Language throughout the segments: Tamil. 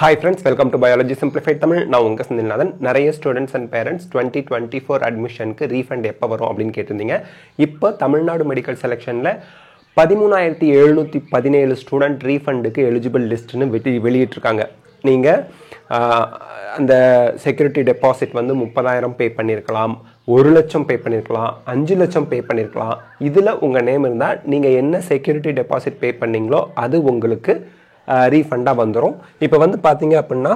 Hi friends, welcome to Biology Simplified Tamil. நான் உங்க செந்தில்நாதன். நிறைய ஸ்டூடெண்ட்ஸ் அண்ட் பேரண்ட்ஸ் 2024 அட்மிஷனுக்கு ரீஃபண்ட் எப்போ வரும் அப்படின்னு கேட்டிருந்தீங்க. இப்போ தமிழ்நாடு மெடிக்கல் செலெக்ஷனில் 13,717 ஸ்டூடெண்ட் ரீஃபண்டுக்கு எலிஜிபிள் லிஸ்ட்டுன்னு வெளியிட்டிருக்காங்க. நீங்கள் அந்த செக்யூரிட்டி டெபாசிட் வந்து 30,000 பே பண்ணியிருக்கலாம், 1 லட்சம் பே பண்ணியிருக்கலாம், 5 லட்சம் பே பண்ணியிருக்கலாம். இதில் உங்கள் நேம் இருந்தால் நீங்கள் என்ன செக்யூரிட்டி டெபாசிட் பே பண்ணீங்களோ அது உங்களுக்கு ரீஃபண்டாக வந்துடும். இப்போ வந்து பார்த்தீங்க அப்படின்னா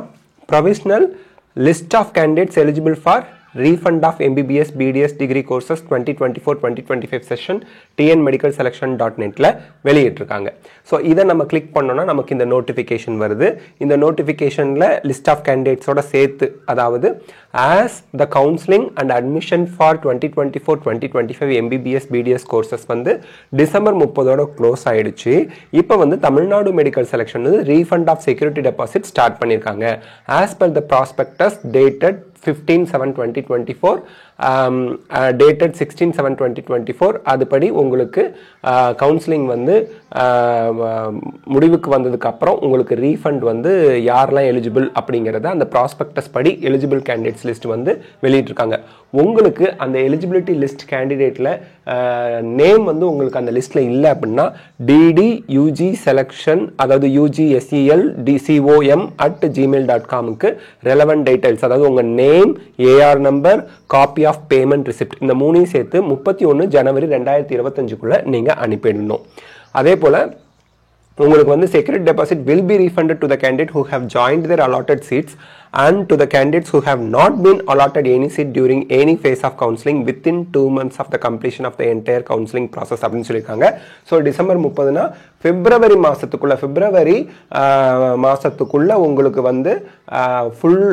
provisional list of candidates eligible for refund of MBBS BDS degree courses 2024-2025 session tnmedicalselection.netல வெளியிட்டிருக்காங்க. ஸோ இதை நம்ம கிளிக் பண்ணோம்னா நமக்கு இந்த நோட்டிஃபிகேஷன் வருது. இந்த நோட்டிஃபிகேஷனில் லிஸ்ட் ஆஃப் கேண்டிடேட்ஸோட சேர்த்து, அதாவது as the counselling and admission for 2024-2025 MBBS BDS courses வந்து டிசம்பர் 30 க்ளோஸ் ஆயிடுச்சு. இப்போ வந்து தமிழ்நாடு மெடிக்கல் செலெக்ஷன் வந்து refund of security deposit start பண்ணியிருக்காங்க. As per the prospectus dated 15/7/2024 dated 16/7/2024 அதுபடி உங்களுக்கு கவுன்சிலிங் வந்து முடிவுக்கு வந்ததுக்கு அப்புறம் உங்களுக்கு ரீஃபண்ட் வந்து யாரெல்லாம் எலிஜிபிள் அப்படிங்கிறத அந்த ப்ராஸ்பெக்டஸ் படி எலிஜிபிள் கேண்டிடேட்ஸ் லிஸ்ட் வந்து வெளியிட்டிருக்காங்க. உங்களுக்கு அந்த எலிஜிபிலிட்டி லிஸ்ட் கேண்டிடேட்டில் நேம் வந்து உங்களுக்கு அந்த லிஸ்ட்டில் இல்லை அப்படின்னா டிடி யூஜி செலெக்ஷன், அதாவது UGSELDCOM@gmail.comக்கு ரெலவெண்ட் டீடைல்ஸ், அதாவது உங்கள் name, AR number, copy of payment receipt, இந்த மூணையும் சேர்த்து 31 ஜனவரி 2025 நீங்கள் அனுப்பிடணும். அதே போல் உங்களுக்கு வந்து security deposit will be refunded to the candidate who have joined their allotted seats and to the candidates who have not been allotted any seat during any phase of counseling within 2 months of the completion of the entire counseling process அப்படின்னு சொல்லியிருக்காங்க. ஸோ டிசம்பர் 30னா பிப்ரவரி மாதத்துக்குள்ள உங்களுக்கு வந்து ஃபுல்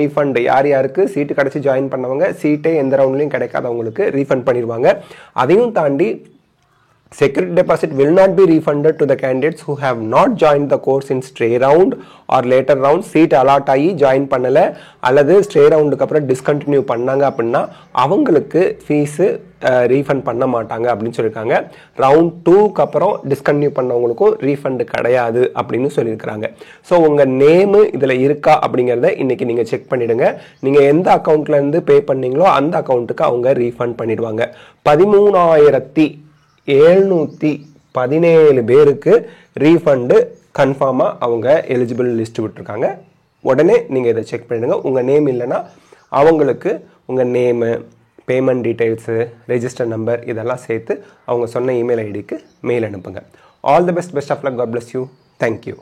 ரீஃபண்ட் யார் யாருக்கு சீட்டு கிடச்சி ஜாயின் பண்ணவங்க, சீட்டே எந்த ரவுண்ட்லையும் கிடைக்காதவங்களுக்கு ரீஃபண்ட் பண்ணிடுவாங்க. அதையும் தாண்டி security deposit will not be refunded to the candidates who have not joined the course in stray round or later round. Seat allot ஆகி ஜாயின் பண்ணல அல்லது ஸ்ட்ரே ரவுண்டுக்கு அப்புறம் டிஸ்கண்டினியூ பண்ணாங்க அப்படின்னா அவங்களுக்கு ஃபீஸு ரீஃபண்ட் பண்ண மாட்டாங்க அப்படின்னு சொல்லியிருக்காங்க. ரவுண்ட் 2க்கு அப்புறம் டிஸ்கண்டினியூ பண்ணவங்களுக்கும் ரீஃபண்டு கிடையாது அப்படின்னு சொல்லியிருக்கிறாங்க. ஸோ உங்கள் நேமு இதில் இருக்கா அப்படிங்கிறத இன்றைக்கி நீங்கள் செக் பண்ணிவிடுங்க. நீங்கள் எந்த அக்கௌண்ட்லேருந்து பே பண்ணீங்களோ அந்த அக்கௌண்ட்டுக்கு அவங்க ரீஃபண்ட் பண்ணிடுவாங்க. 13,717 பேருக்கு ரீஃபண்டு கன்ஃபார்மாக அவங்க எலிஜிபிள் லிஸ்ட் விட்டுருக்காங்க. உடனே நீங்கள் இதை செக் பண்ணிடுங்க. உங்கள் நேம் இல்லைன்னா அவங்களுக்கு உங்கள் name, payment details, register number இதெல்லாம் சேர்த்து அவங்க சொன்ன இமெயில் ஐடிக்கு மெயில் அனுப்புங்க. All the best of luck. God bless you. Thank you.